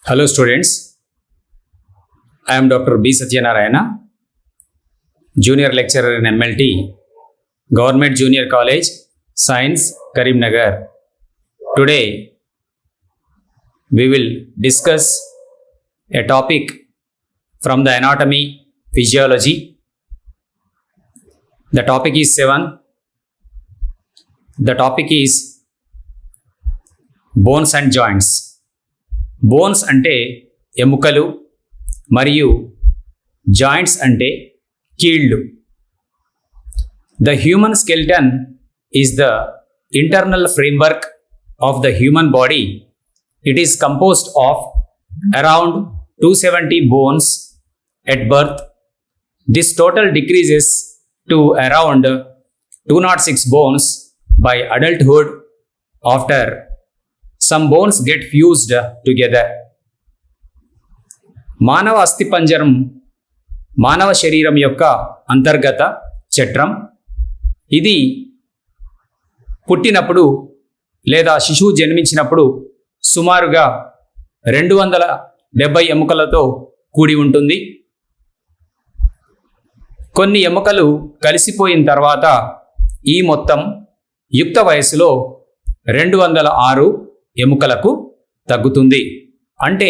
Hello students, I am Dr. B. Satyanarayana, Junior Lecturer in MLT, Government Junior College, Science, Karimnagar. Today, we will discuss a topic from the anatomy, physiology. The topic is 7. The topic is bones and joints. Bones అంటే ఎముకలు మరియు joints అంటే కీళ్ళు. The human skeleton is the internal framework of the human body. It is composed of around 270 bones at birth. This total decreases to around 206 bones by adulthood. After some bones get fused together. మానవ అస్థిపంజరం మానవ శరీరం యొక్క అంతర్గత చట్రం. ఇది పుట్టినప్పుడు లేదా శిశువు జన్మించినప్పుడు సుమారుగా 270 ఎముకలతో కూడి ఉంటుంది. కొన్ని ఎముకలు కలిసిపోయిన తర్వాత ఈ మొత్తం యుక్త వయసులో 206 ఎముకలకు తగ్గుతుంది. అంటే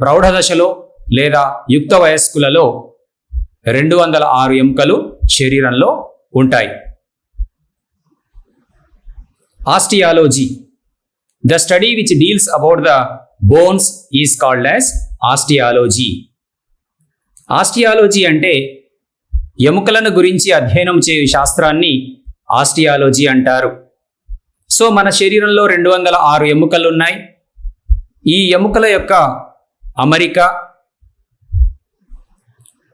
ప్రౌఢ దశలో లేదా యుక్త వయస్కులలో 206 ఎముకలు శరీరంలో ఉంటాయి. Osteology. The study which deals about the bones is called as osteology. Osteology అంటే ఎముకలను గురించి అధ్యయనం చేయు శాస్త్రాన్ని ఆస్టియాలజీ అంటారు. సో మన శరీరంలో 206 ఎముకలు ఉన్నాయి. ఈ ఎముకల యొక్క అమరిక,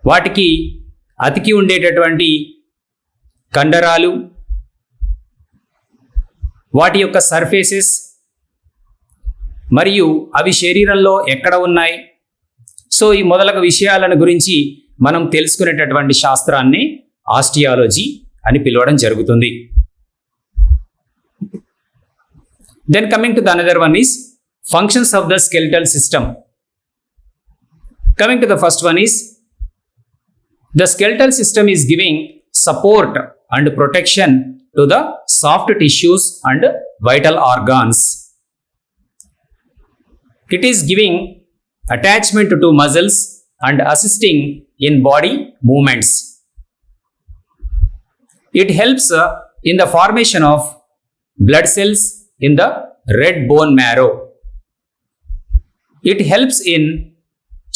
వాటికి అతికి ఉండేటటువంటి కండరాలు, వాటి యొక్క సర్ఫేసెస్ మరియు అవి శరీరంలో ఎక్కడ ఉన్నాయి, సో ఈ మొదలగు విషయాలను గురించి మనం తెలుసుకునేటటువంటి శాస్త్రాన్ని ఆస్టియాలజీ అని పిలవడం జరుగుతుంది. Then coming to the another one is functions of the skeletal system. Coming to the first one is the skeletal system is giving support and protection to the soft tissues and vital organs. It is giving attachment to muscles and assisting in body movements. It helps in the formation of blood cells in the red bone marrow. It helps in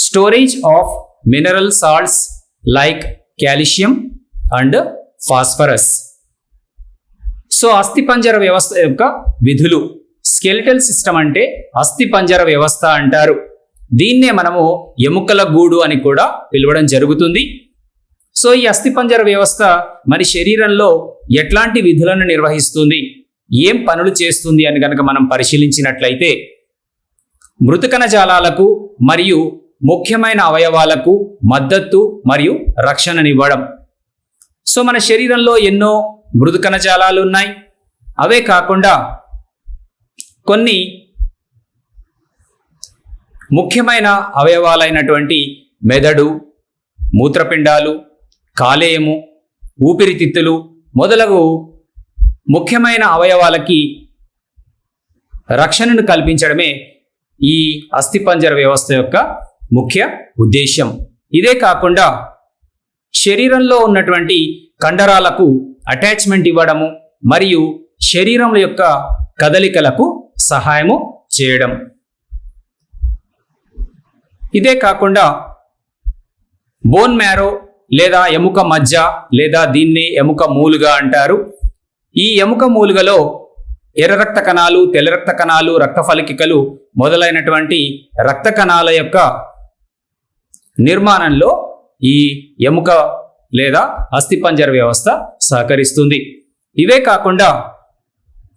storage of mineral salts like calcium and phosphorus. So అస్థిపంజర వ్యవస్థ యొక్క విధులు. Skeletal system అంటే అస్థిపంజర వ్యవస్థ అంటారు. దీన్నే మనము ఎముకల గూడు అని కూడా పిలవడం జరుగుతుంది. సో ఈ అస్థిపంజర వ్యవస్థ మన శరీరంలో ఎట్లాంటి విధులను నిర్వహిస్తుంది, ఏం పనులు చేస్తుంది అని కనుక మనం పరిశీలించినట్లయితే, మృత కణజాలాలకు మరియు ముఖ్యమైన అవయవాలకు మద్దతు మరియు రక్షణనివ్వడం. సో మన శరీరంలో ఎన్నో మృదు కణజాలాలు ఉన్నాయి. అవే కాకుండా కొన్ని ముఖ్యమైన అవయవాలైనటువంటి మెదడు, మూత్రపిండాలు, కాలేయము, ఊపిరితిత్తులు మొదలగు ముఖ్యమైన అవయవాలకి రక్షణను కల్పించడమే ఈ అస్థిపంజర వ్యవస్థ యొక్క ముఖ్య ఉద్దేశం. ఇదే కాకుండా శరీరంలో ఉన్నటువంటి కండరాలకు అటాచ్మెంట్ ఇవ్వడము మరియు శరీరం యొక్క కదలికలకు సహాయము చేయడం. ఇదే కాకుండా బోన్ మ్యారో లేదా ఎముక మజ్జ లేదా దీన్ని ఎముక మూలుగా అంటారు. ఈ ఎముక మూలుగలో ఎర్ర రక్త కణాలు, తెల్ల రక్త కణాలు, రక్త ఫలికికలు మొదలైనటువంటి రక్త కణాల యొక్క నిర్మాణంలో ఈ ఎముక లేదా అస్థిపంజర వ్యవస్థ సహకరిస్తుంది. ఇవే కాకుండా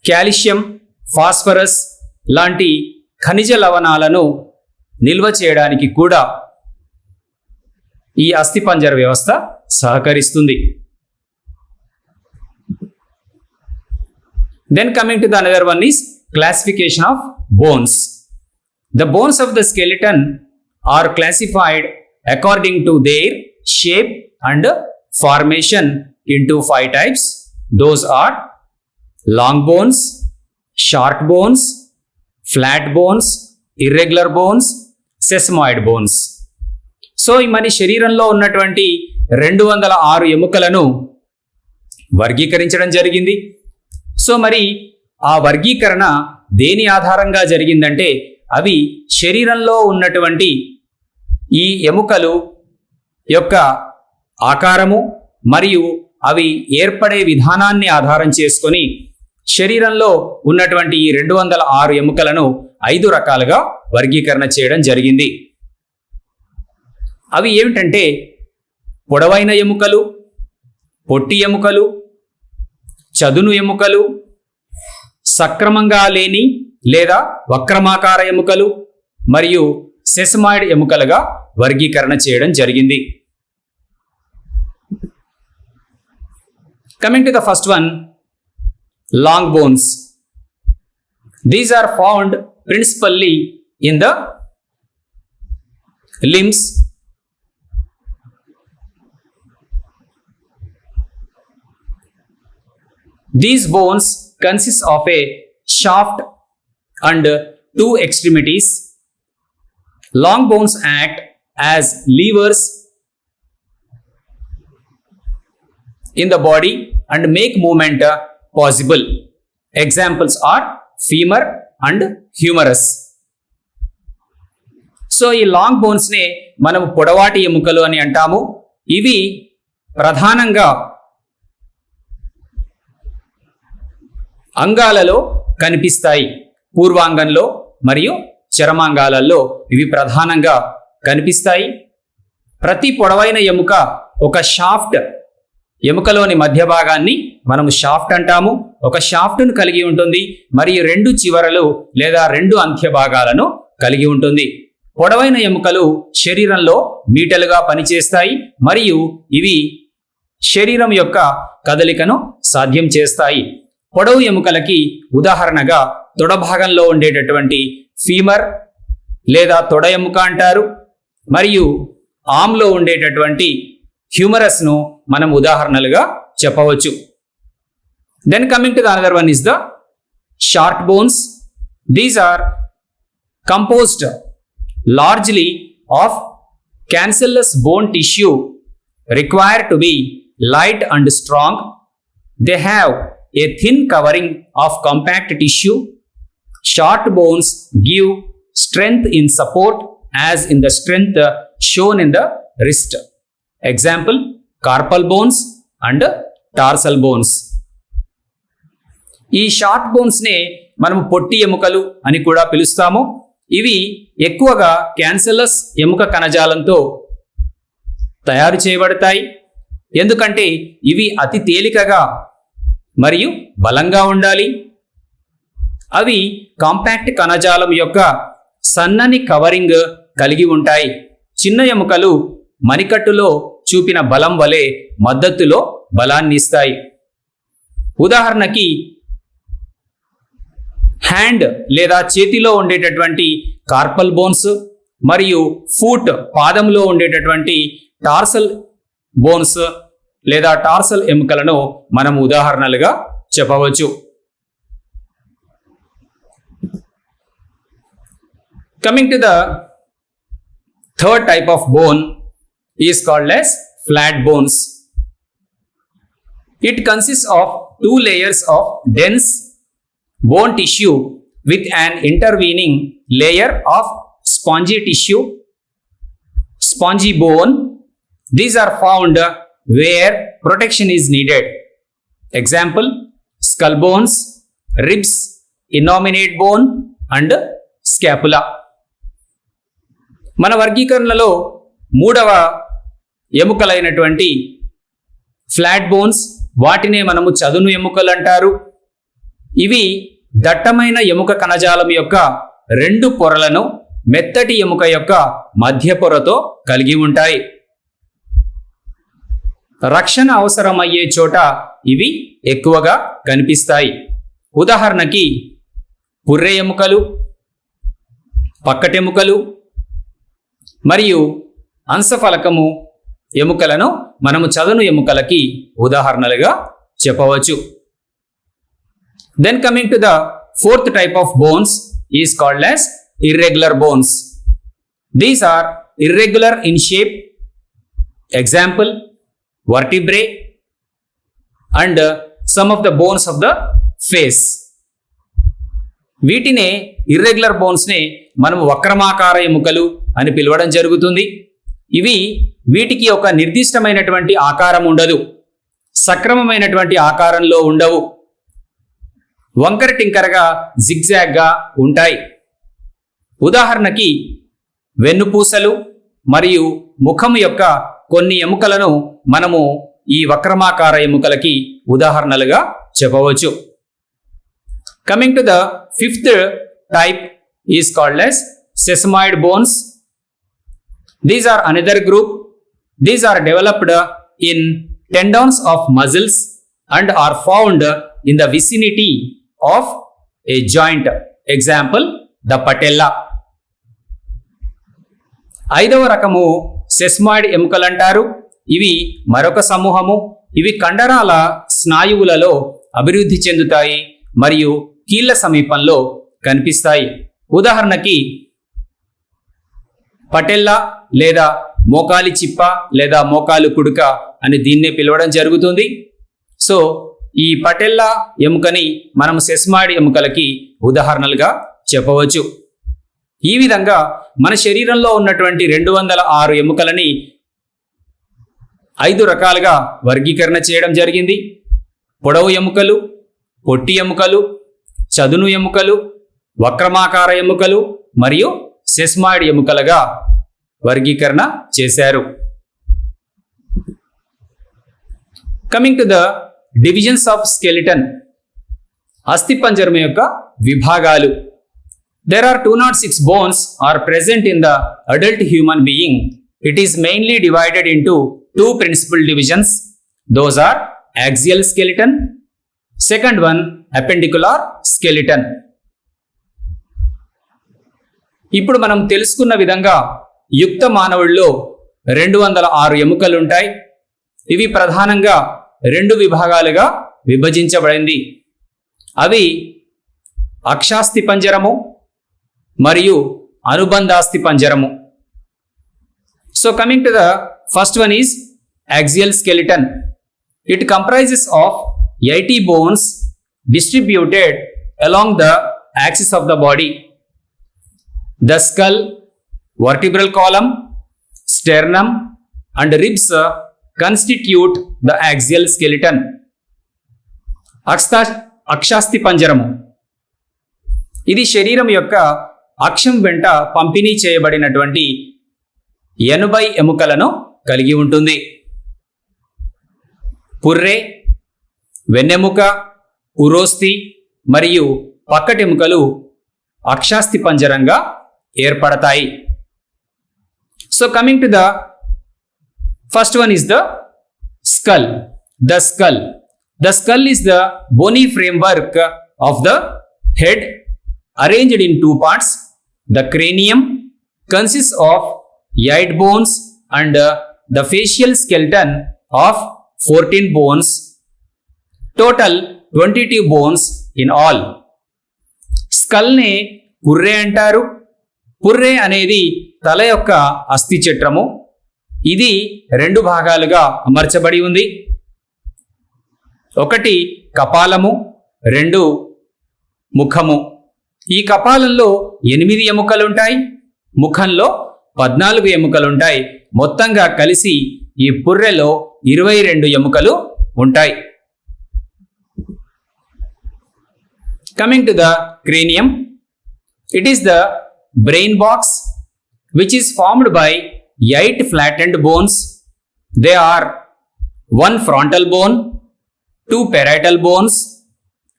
కాల్షియం, ఫాస్ఫరస్ లాంటి ఖనిజ లవణాలను నిల్వ చేయడానికి కూడా ఈ అస్థిపంజర వ్యవస్థ సహకరిస్తుంది. Then coming to the another one is classification of bones. The bones of the skeleton are classified according to their shape and formation into 5 types. Those are long bones, short bones, flat bones, irregular bones, sesamoid bones. So ఈ మన శరీరంలో ఉన్నటువంటి 206 ఎముకలను వర్గీకరించడం జరిగింది. So మరి ఆ వర్గీకరణ దేని ఆధారంగా జరిగిందంటే అవి శరీరంలో ఉన్నటువంటి ఈ ఎముకలు యొక్క ఆకారము మరియు అవి ఏర్పడే విధానాన్ని ఆధారం చేసుకొని శరీరంలో ఉన్నటువంటి ఈ 206 ఎముకలను 5 రకాలుగా వర్గీకరణ చేయడం జరిగింది. అవి ఏమిటంటే పొడవైన ఎముకలు, పొట్టి ఎముకలు, చదును ఎముకలు, సక్రమంగా లేని లేదా వక్రమాకార ఎముకలు మరియు సెసమాయిడ్ ఎముకలుగా వర్గీకరణ చేయడం జరిగింది. Coming to the first one, long bones. These are found principally in the limbs, these bones consist of a shaft and 2 extremities. Long bones act as levers in the body and make movement possible. Examples are femur and humerus. So ఈ long బోన్స్నే మనం పొడవాటి ఎముకలు అని అంటాము. ఇవి ప్రధానంగా అంగాలలో కనిపిస్తాయి. పూర్వాంగంలో మరియు చరమాంగాలలో ఇవి ప్రధానంగా కనిపిస్తాయి. ప్రతి పొడవైన ఎముక ఒక షాఫ్ట్, ఎముకలోని మధ్య భాగాన్ని మనము షాఫ్ట్ అంటాము. ఒక షాఫ్ట్ను కలిగి ఉంటుంది మరియు 2 చివరలు లేదా 2 అంత్య భాగాలను కలిగి ఉంటుంది. పొడవైన ఎముకలు శరీరంలో మీటలుగా పనిచేస్తాయి మరియు ఇవి శరీరం యొక్క కదలికను సాధ్యం చేస్తాయి. పొడవు ఎముకలకి ఉదాహరణగా తొడ భాగంలో ఉండేటటువంటి ఫీమర్ లేదా తొడ ఎముక అంటారు మరియు ఆమ్లో ఉండేటటువంటి హ్యూమరస్ను మనం ఉదాహరణలుగా చెప్పవచ్చు. Then coming to the another one is the short bones. These are composed largely of cancellous bone tissue required to be light and strong. They have a thin covering of compact tissue. Short bones give strength in support as in the strength shown in the wrist. Example, carpal bones and tarsal bones. ఈ short బోన్స్నే మనము పొట్టి ఎముకలు అని కూడా పిలుస్తాము. ఇవి ఎక్కువగా క్యాన్సల్లస్ ఎముక కణజాలంతో తయారు చేయబడతాయి. ఎందుకంటే ఇవి అతి తేలికగా మరియు బలంగా ఉండాలి. అవి కాంపాక్ట్ కణజాలం యొక్క సన్నని కవరింగ్ కలిగి ఉంటాయి. చిన్న ఎముకలు మణికట్టులో చూపిన బలం వలె మద్దతులో బలాన్ని ఇస్తాయి. ఉదాహరణకి హ్యాండ్ లేదా చేతిలో ఉండేటటువంటి కార్పల్ బోన్స్ మరియు ఫూట్ పాదంలో ఉండేటటువంటి టార్సల్ బోన్స్ లేదా టార్సల్ ఎముకలను మనం ఉదాహరణలుగా చెప్పవచ్చు. Coming to the third type of bone is called as flat bones. It consists of 2 layers of dense bone tissue with an intervening layer of spongy tissue, spongy bone. These are found where protection is needed. Example, skull bones, ribs, innominate bone and scapula. మన వర్గీకరణలో 3వ ఎముకలైనటువంటి flat bones, వాటినే మనము చదును ఎముకలు అంటారు. ఇవి దట్టమైన ఎముక కణజాలం యొక్క 2 పొరలను మెత్తటి ఎముక యొక్క మధ్య పొరతో కలిగి ఉంటాయి. రక్షణ అవసరమయ్యే చోట ఇవి ఎక్కువగా కనిపిస్తాయి. ఉదాహరణకి పుర్రె ఎముకలు, పక్కటెముకలు మరియు అంశఫలకము ఎముకలను మనము చదును ఎముకలకి ఉదాహరణలుగా చెప్పవచ్చు. Then coming to the fourth type of bones is called as irregular bones. These are irregular in shape. Example, vertebrae and some of the bones of the face. వీటినే ఇర్రెగ్యులర్ బోన్స్ని మనం వక్రమాకార ఎముకలు అని పిలవడం జరుగుతుంది. ఇవి వీటికి ఒక నిర్దిష్టమైనటువంటి ఆకారం ఉండదు, సక్రమమైనటువంటి ఆకారంలో ఉండవు, వంకర టింకరగా జిగ్జాగ్గా ఉంటాయి. ఉదాహరణకి వెన్నుపూసలు మరియు ముఖము యొక్క కొన్ని ఎముకలను మనము ఈ వక్రమాకార ఎముకలకి ఉదాహరణలుగా చెప్పవచ్చు. Coming to the fifth type is called as sesamoid bones. These are another group. These are developed in tendons of muscles and are found in the vicinity of a joint. Example, the patella. ఐదవ రకము సెస్మాయిడ్ ఎముకలు అంటారు. ఇవి మరొక సమూహము. ఇవి కండరాల స్నాయువులలో అభివృద్ధి చెందుతాయి మరియు కీళ్ళ సమీపంలో కనిపిస్తాయి. ఉదాహరణకి పటెల్లా లేదా మోకాలి చిప్ప లేదా మోకాలు కుడుక అని దీన్నే పిలవడం జరుగుతుంది. సో ఈ పటెల్లా ఎముకని మనం సెస్మాయిడ్ ఎముకలకి ఉదాహరణలుగా చెప్పవచ్చు. ఈ విధంగా మన శరీరంలో ఉన్నటువంటి 206 ఎముకలని 5 రకాలుగా వర్గీకరణ చేయడం జరిగింది. పొడవు ఎముకలు, పొట్టి ఎముకలు, చదును ఎముకలు, వక్రమాకార ఎముకలు మరియు సెస్మాయిడ్ ఎముకలుగా వర్గీకరణ చేశారు. Coming to the divisions of skeleton, అస్థిపంజరం యొక్క విభాగాలు. There are 206 bones are present in the adult human being. It is mainly divided into two principal divisions. Those are axial skeleton, second one appendicular skeleton. ఇప్పుడు మనం తెలుసుకున్న విధంగా యుక్త మానవుల్లో 206 ఎముకలు ఉంటాయి. ఇవి ప్రధానంగా 2 విభాగాలుగా విభజించబడింది. అవి అక్షాస్థిపంజరము మరియు అనుబంధాస్థిపంజరము. So coming to the first one is axial skeleton. It comprises of 80 bones distributed along the axis of the body. The skull, vertebral column, sternum and ribs constitute the axial skeleton. అక్షాస్థిపంజరము ఇది శరీరం యొక్క అక్షం వెంట పంపిణీ చేయబడినటువంటి 80 ఎముకలను కలిగి ఉంటుంది. పుర్రె, వెన్నెముక, ఉరోస్థి మరియు పక్కటెముకలు అక్షాస్థిపంజరంగా ఏర్పడతాయి. So coming to the first one is the skull. The skull. The skull is the bony framework of the head arranged in 2 parts. The cranium consists of 8 bones and the facial skeleton of 14 bones. Total 22 bones in all. Skull ne purre antaru. Purre అనేది తల యొక్క అస్థి చట్రము. ఇది 2 భాగాలుగా అమర్చబడి ఉంది. ఒకటి కపాలము, 2 ముఖము. ఈ కపాలంలో 8 ఎముకలుంటాయి, ముఖంలో 14 ఎముకలుంటాయి. మొత్తంగా కలిసి ఈ పుర్రెలో 22 ఎముకలు ఉంటాయి. Coming to the cranium, it is the brain box which is formed by 8 flattened bones. They are 1 frontal bone, 2 parietal bones,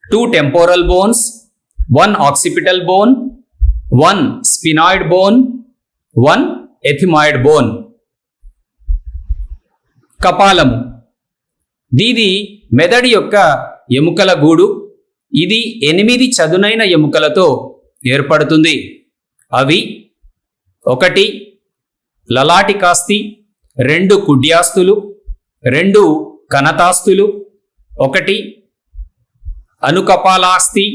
2 temporal bones, 1 occipital bone, 1 sphenoid bone, 1 ethmoid bone. కపాలము దీది మెదడు యొక్క ఎముకల గూడు. ఇది 8 చదునైన ఎముకలతో ఏర్పడుతుంది. అవి 1 లలాటికాస్తి, 2 కుడ్యాస్తులు, 2 కనతాస్తులు, 1 అనుకపాలాస్తి,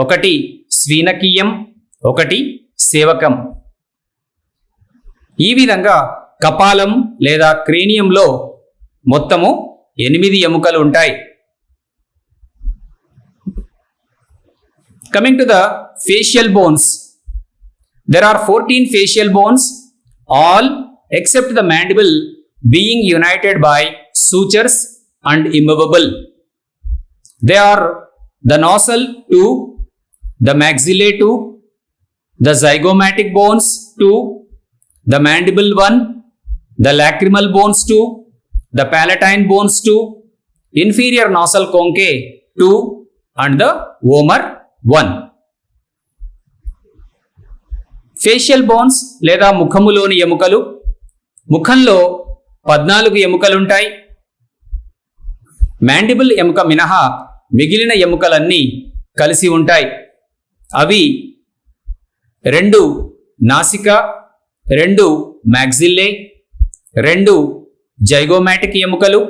1 స్వీనకీయం, 1 సేవకం. ఈ విధంగా కపాలం లేదా క్రేనియంలో మొత్తము 8 ఎముకలు ఉంటాయి. Coming to the facial bones, there are 14 facial bones, all except the mandible being united by sutures and immovable. They are the nasal 2, the maxillae 2, the zygomatic bones 2, the mandible 1, the lacrimal bones 2, the palatine bones 2, inferior nasal conchae 2, and the vomer 1. Facial bones లేదా ముఖములోని ఎముకలు. ముఖంలో 14 ఎముకలుంటాయి. Mandible ఎముక మినహా మిగిలిన ఎముకలన్నీ కలిసి ఉంటాయి. అవి 2 నాసిక, 2 మ్యాక్సిల్లే, 2 జైగోమాటిక్ ఎముకలు,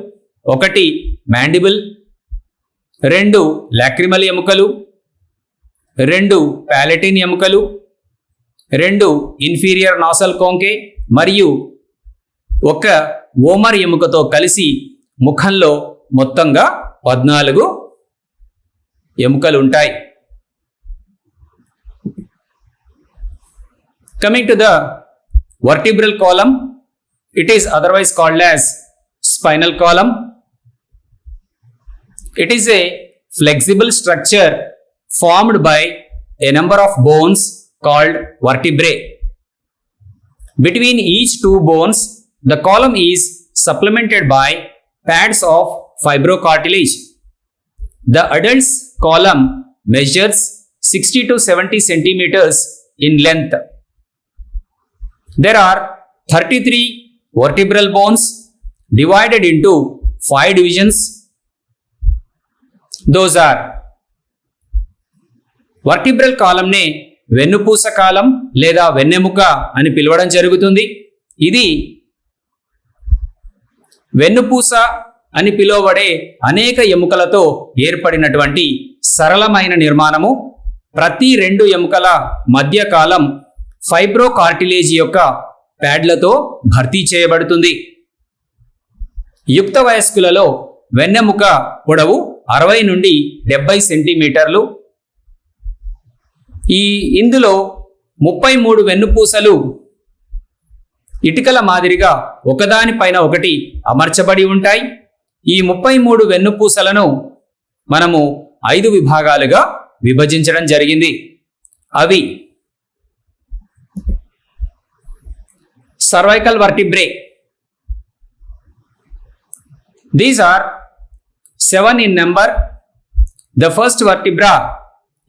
1 మ్యాండిబుల్, 2 లాక్రిమల్ ఎముకలు, 2 పాలటిన్ ఎముకలు, 2 ఇన్ఫీరియర్ నాసల్ కోంకే మరియు 1 ఓమర్ ఎముకతో కలిసి ముఖంలో మొత్తంగా 14 ఎముకలు ఉంటాయి. Coming to the vertebral column, it is otherwise called as spinal column. It is a flexible structure formed by a number of bones called vertebrae. Between each 2 bones, the column is supplemented by pads of fibrocartilage. The adult's column measures 60 to 70 centimeters in length. There are 33 vertebral bones divided into 5 divisions. Those are vertebral కాలంనే వెన్నుపూస కాలం లేదా వెన్నెముక అని పిలవడం జరుగుతుంది. ఇది వెన్నుపూస అని పిలువబడే అనేక ఎముకలతో ఏర్పడినటువంటి సరళమైన నిర్మాణము. ప్రతి 2 ఎముకల మధ్య కాలం ఫైబ్రోకార్టిలేజ్ యొక్క ప్యాడ్లతో భర్తీ చేయబడుతుంది. యుక్త వయస్కులలో వెన్నెముక పొడవు 60 నుండి 70 సెంటీమీటర్లు. ఇందులో 33 వెన్నుపూసలు ఇటుకల మాదిరిగా ఒకదానిపైన ఒకటి అమర్చబడి ఉంటాయి. ఈ 33 వెన్నుపూసలను మనము 5 విభాగాలుగా విభజించడం జరిగింది. అవి cervical vertebrae. These are 7 in number. The first vertebra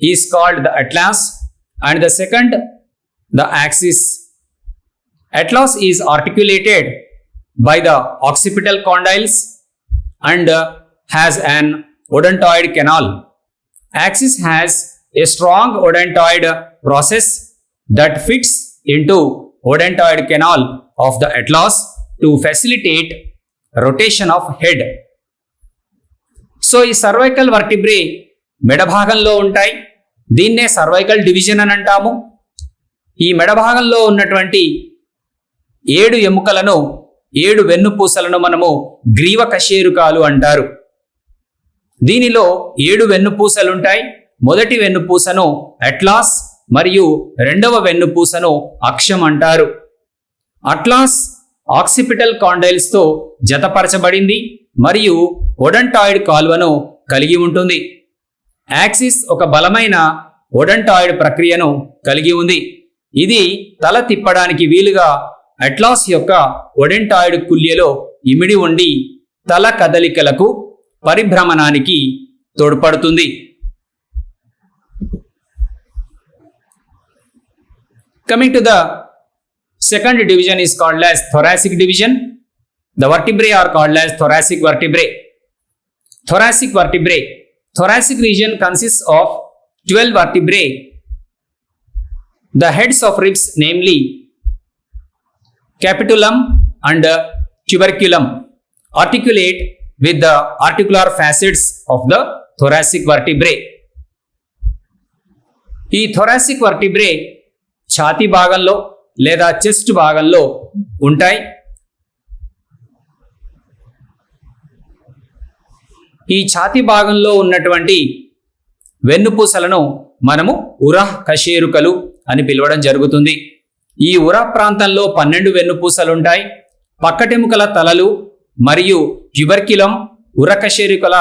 is called the atlas and the second the axis. Atlas is articulated by the occipital condyles and has an odontoid canal. Axis has a strong odontoid process that fits into odontoid canal of the atlas to facilitate rotation of head. So ఈ cervical vertebrae మెడభాగంలో ఉంటాయి. దీన్నే cervical division అని అంటాము. ఈ మెడభాగంలో ఉన్నటువంటి 7 ఎముకలను 7 వెన్నుపూసలను మనము గ్రీవ కశేరుకాలు అంటారు. దీనిలో 7 వెన్నుపూసలుంటాయి. మొదటి వెన్నుపూసను అట్లాస్ మరియు రెండవ వెన్నుపూసను అక్షం అంటారు. అట్లాస్ ఆక్సిపిటల్ కాండైల్స్తో జతపరచబడింది మరియు ఒడంటాయిడ్ కాల్వను కలిగి ఉంటుంది. యాక్సిస్ ఒక బలమైన ఒడంటాయిడ్ ప్రక్రియను కలిగి ఉంది. ఇది తల తిప్పడానికి వీలుగా అట్లాస్ యొక్క ఒడెంటాయిడ్ కుల్యలో ఇమిడి ఉండి తల కదలికలకు పరిభ్రమణానికి తోడ్పడుతుంది. Coming to the second division is called as thoracic division. The vertebrae are called as thoracic vertebrae. Thoracic vertebrae. Thoracic region consists of 12 vertebrae. The heads of ribs, namely capitulum and tuberculum, articulate with the articular facets of the thoracic vertebrae. ఈ thoracic vertebrae ఛాతీ భాగంలో లేదా chest భాగంలో ఉంటాయి. ఈ ఛాతీ భాగంలో ఉన్నటువంటి వెన్నుపూసలను మనము ఉరహ్ కశేరుకలు అని పిలవడం జరుగుతుంది. ఈ ఉరహ్ ప్రాంతంలో 12 వెన్నుపూసలు ఉంటాయి. పక్కటెముకల తలలు మరియు ట్యూబర్క్యులం ఉరకశేరుకల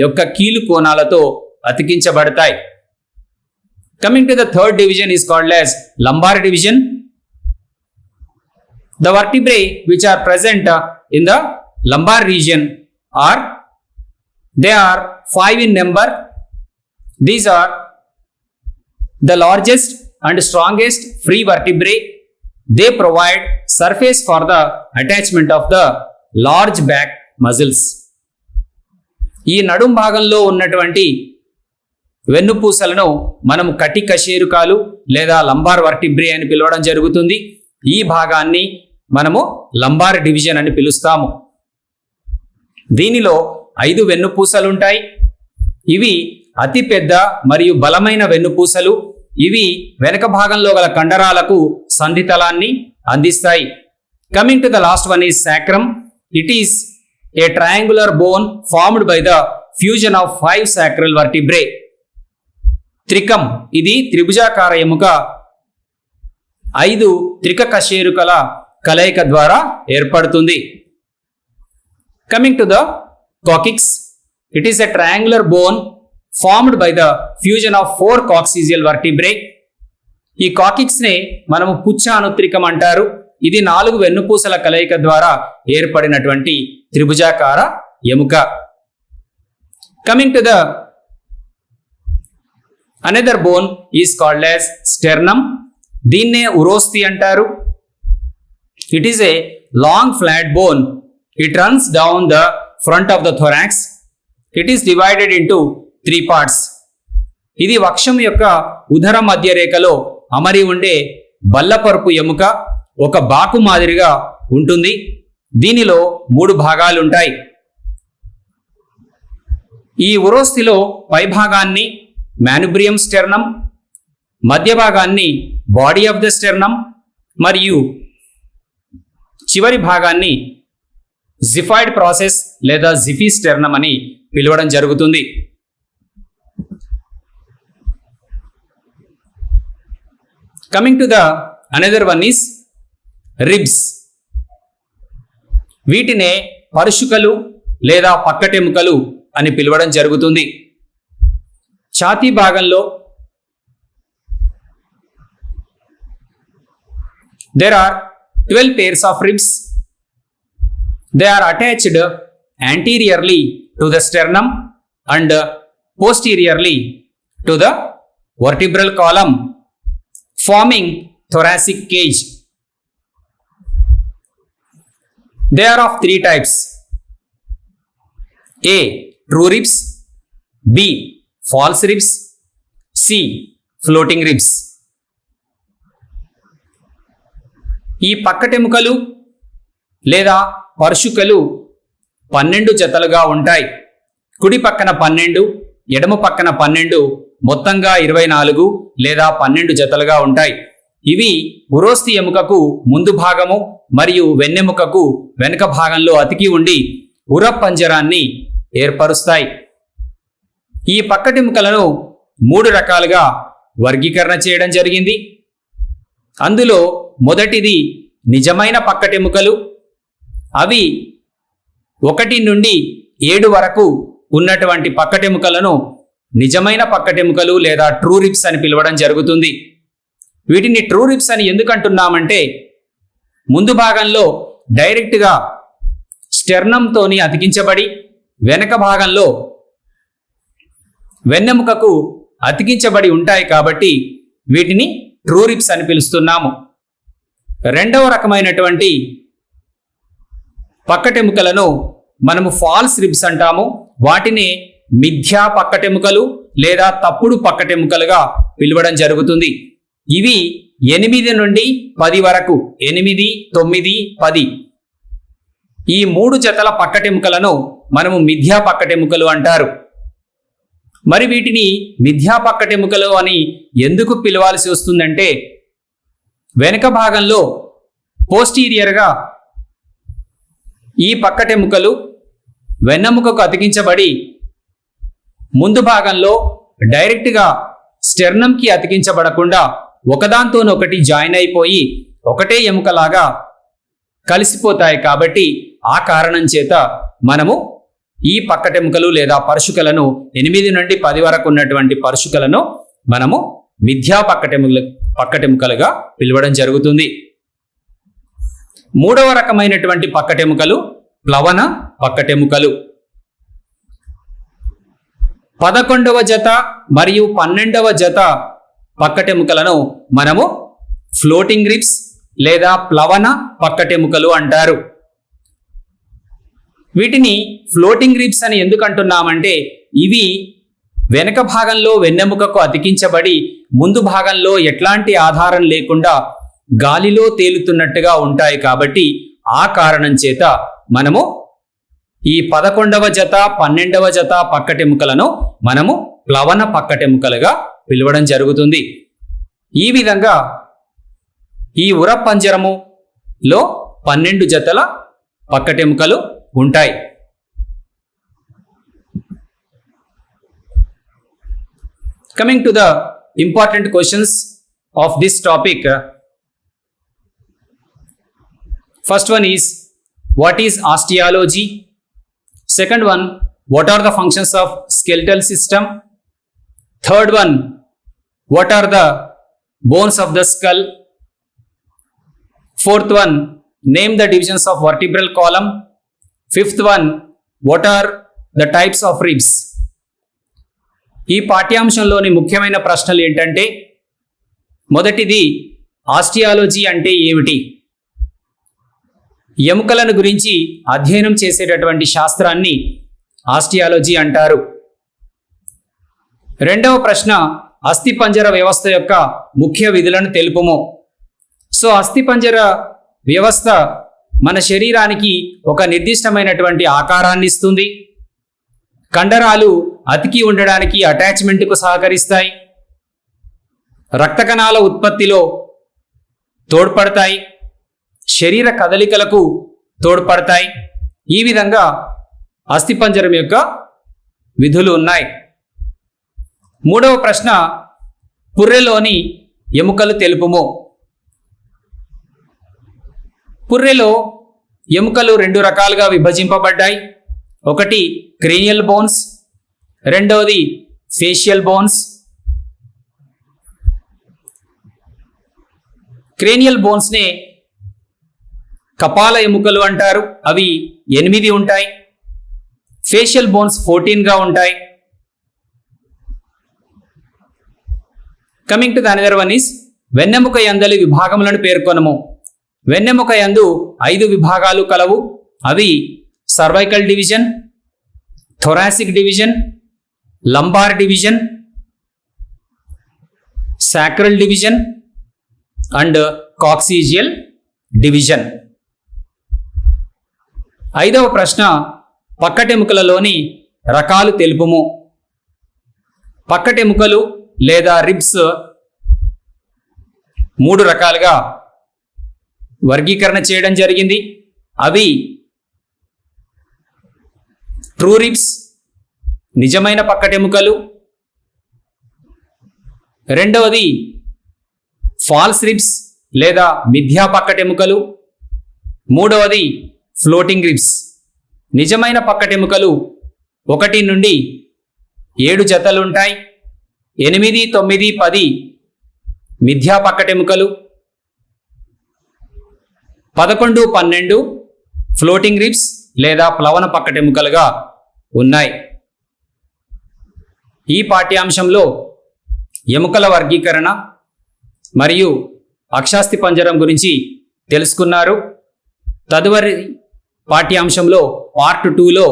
యొక్క కీలు కోణాలతో అతికించబడతాయి. Coming to the third division is called as lumbar division. The vertebrae which are present in the lumbar region are 5 in number. These are the largest and strongest free vertebrae. They provide surface for the attachment of the large back muscles. ఈ నడుం భాగంలో ఉన్నటువంటి వెన్నుపూసలను మనం కటి కశేరుకాలు లేదా lumbar vertebrae అని పిలవడం జరుగుతుంది. ఈ భాగాన్ని మనము లంబార్ డివిజన్ అని పిలుస్తాము. దీనిలో 5 వెన్నుపూసలు ఉంటాయి. ఇవి అతి పెద్ద మరియు బలమైన వెన్నుపూసలు. ఇవి వెనక భాగంలో గల కండరాలకు సంధితలాన్ని అందిస్తాయి. Coming to the last one is sacrum. It is a triangular bone formed by the fusion of 5 sacral vertebrae. త్రికం, ఇది త్రిభుజాకార ఎముక 5 త్రిక కశేరుకల కలయిక ద్వారా ఏర్పడుతుంది. Coming to the coccyx. It is a triangular bone formed by the fusion of 4 coccygeal vertebrae. ఈ కాకిక్స్ నే మనము పుచ్చ అనుత్రికం అంటారు. ఇది 4 వెన్నుపూసల కలయిక ద్వారా ఏర్పడినటువంటి త్రిభుజాకార ఎముక. Coming to the another bone is called as sternum. దీన్నే ఉరోస్థి అంటారు. It is a long flat bone. It runs down the front of the thorax. It is divided into 3 parts. ఇది వక్షం యొక్క ఉదర మధ్య రేఖలో అమరి ఉండే బల్లపరుపు ఎముక. ఒక బాకు మాదిరిగా ఉంటుంది. దీనిలో 3 భాగాలు ఉంటాయి. ఈ ఉరోస్థిలో పై భాగాన్ని మానుబ్రియం స్టెర్నం, మధ్య భాగాన్ని బాడీ ఆఫ్ ద స్టెర్నం మరియు చివరి భాగాన్ని జిఫాయిడ్ ప్రాసెస్ లేదా జిఫీ స్టెర్నం అని పిలవడం జరుగుతుంది. Coming to the another one is ribs. వీటినే పరుషుకలు లేదా పక్కటెముకలు అని పిలవడం జరుగుతుంది. ఛాతీ భాగంలో there are 12 pairs of ribs. They are attached anteriorly to the sternum and posteriorly to the vertebral column, forming thoracic cage. They are of 3 types. A. True ribs. B. False ribs. C. Floating ribs. ఈ పక్కటెముకలు లేదా పరుషుకలు 12 జతలుగా ఉంటాయి. కుడి పక్కన 12, ఎడమ పక్కన 12, మొత్తంగా 24 లేదా 12 జతలుగా ఉంటాయి. ఇవి ఉరోస్థి ఎముకకు ముందు భాగము మరియు వెన్నెముకకు వెనుక భాగంలో అతికి ఉండి ఉర పంజరాన్ని ఏర్పరుస్తాయి. ఈ పక్కటెముకలను 3 రకాలుగా వర్గీకరణ చేయడం జరిగింది. అందులో మొదటిది నిజమైన పక్కటెముకలు. అవి 1 నుండి 7 వరకు ఉన్నటువంటి పక్కటెముకలను నిజమైన పక్కటెముకలు లేదా ట్రూ రిబ్స్ అని పిలవడం జరుగుతుంది. వీటిని ట్రూ రిబ్స్ అని ఎందుకు అంటున్నామంటే ముందు భాగంలో డైరెక్ట్గా స్టెర్నంతోని అతికించబడి వెనక భాగంలో వెన్నెముకకు అతికించబడి ఉంటాయి కాబట్టి వీటిని ట్రూ రిబ్స్ అని పిలుస్తున్నాము. రెండవ రకమైనటువంటి పక్కటెముకలను మనము ఫాల్స్ రిబ్స్ అంటాము. వాటిని మిథ్యా పక్కటెముకలు లేదా తప్పుడు పక్కటెముకలుగా పిలవడం జరుగుతుంది. ఇవి 8 నుండి 10 వరకు 8, 9, 10 ఈ 3 జతల పక్కటెముకలను మనము మిథ్యా పక్కటెముకలు అంటారు. మరి వీటిని మిథ్యా పక్కటెముకలు అని ఎందుకు పిలవాల్సి వస్తుందంటే వెనుక భాగంలో పోస్టీరియర్గా ఈ పక్కటెముకలు వెన్నెముకకు అతికించబడి ముందు భాగంలో డైరెక్ట్గా స్టెర్నంకి అతికించబడకుండా ఒకదాంతోనొకటి జాయిన్ అయిపోయి ఒకటే ఎముకలాగా కలిసిపోతాయి. కాబట్టి ఆ కారణం చేత మనము ఈ పక్కటెముకలు లేదా పరుషుకలను 8 నుండి 10 వరకు ఉన్నటువంటి పరుషుకలను మనము మిథ్యా పక్కటెముకలుగా పిలవడం జరుగుతుంది. మూడవ రకమైనటువంటి పక్కటెముకలు ప్లవన పక్కటెముకలు. 11వ జత మరియు 12వ జత పక్కటెముకలను మనము ఫ్లోటింగ్ రిబ్స్ లేదా ప్లవన పక్కటెముకలు అంటారు. వీటిని ఫ్లోటింగ్ రిబ్స్ అని ఎందుకు అంటున్నామంటే ఇవి వెనక భాగంలో వెన్నెముకకు అతికించబడి ముందు భాగంలో ఎట్లాంటి ఆధారం లేకుండా గాలిలో తేలుతున్నట్టుగా ఉంటాయి. కాబట్టి ఆ కారణం చేత మనము ఈ 11వ జత 12వ జత పక్కటెముకలను మనము ప్లవన పక్కటెముకలుగా పిలవడం జరుగుతుంది. ఈ విధంగా ఈ ఉర పంజరములో 12 జతల పక్కటెముకలు ఉంటాయి. Coming to the important questions of this topic. First one is, what is osteology? Second one, what are the functions of skeletal system? Third one, what are the bones of the skull? Fourth one, name the divisions of vertebral column. Fifth one, what are the types of ribs? ఈ పాఠ్యాంశంలోని ముఖ్యమైన ప్రశ్నలు ఏంటంటే, మొదటిది osteology అంటే ఏమిటి? ఎముకలను గురించి అధ్యయనం చేసేటటువంటి శాస్త్రాన్ని ఆస్టియాలజీ అంటారు. రెండవ ప్రశ్న, అస్థిపంజర వ్యవస్థ యొక్క ముఖ్య విధులను తెలుపుము. సో అస్థిపంజర వ్యవస్థ మన శరీరానికి ఒక నిర్దిష్టమైనటువంటి ఆకారాన్ని ఇస్తుంది. కండరాలు అతికి ఉండడానికి అటాచ్మెంట్కు సహకరిస్తాయి. రక్త కణాల ఉత్పత్తిలో తోడ్పడతాయి. శరీర కదలికలకు తోడ్పడతాయి. ఈ విధంగా అస్థిపంజరం యొక్క విధులు ఉన్నాయి. మూడవ ప్రశ్న, పుర్రెలోని ఎముకలు తెలుపుము. పుర్రెలో ఎముకలు 2 రకాలుగా విభజింపబడ్డాయి. ఒకటి క్రేనియల్ బోన్స్, రెండవది ఫేషియల్ బోన్స్. క్రేనియల్ బోన్స్నే కపాల ఎముకలు అంటారు. అవి 8 ఉంటాయి. ఫేషియల్ బోన్స్ 14గా ఉంటాయి. Coming to the another one is, వెన్నెముక యందలి విభాగములను పేర్కొనము. వెన్నెముక యందు 5 విభాగాలు కలవు. అవి cervical division, thoracic division, lumbar division, sacral division and coccygeal division. 5వ ప్రశ్న, పక్కటెముకలలోని రకాలు తెలుపుము. పక్కటెముకలు లేదా రిబ్స్ 3 రకాలుగా వర్గీకరణ చేయడం జరిగింది. అవి ట్రూ రిబ్స్, నిజమైన పక్కటెముకలు. రెండవది ఫాల్స్ రిబ్స్ లేదా మిథ్యా పక్కటెముకలు. మూడవది ఫ్లోటింగ్ రిబ్స్. నిజమైన పక్కటెముకలు 1 నుండి 7 జతలు ఉంటాయి. 8, 9, 10 మిథ్యా పక్కటెముకలు. 11, 12 ఫ్లోటింగ్ రిబ్స్ లేదా ప్లవన పక్కటెముకలుగా ఉన్నాయి. ఈ పాఠ్యాంశంలో ఎముకల వర్గీకరణ మరియు అక్షాస్థి పంజరం గురించి తెలుసుకున్నారు. తదుపరి పాఠ్యాంశంలో పార్ట్ 2లో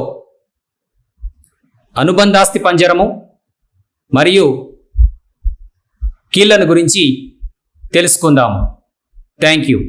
అనుబంధాస్థి పంజరము మరియు కీళ్ళను గురించి తెలుసుకుందాం. Thank you.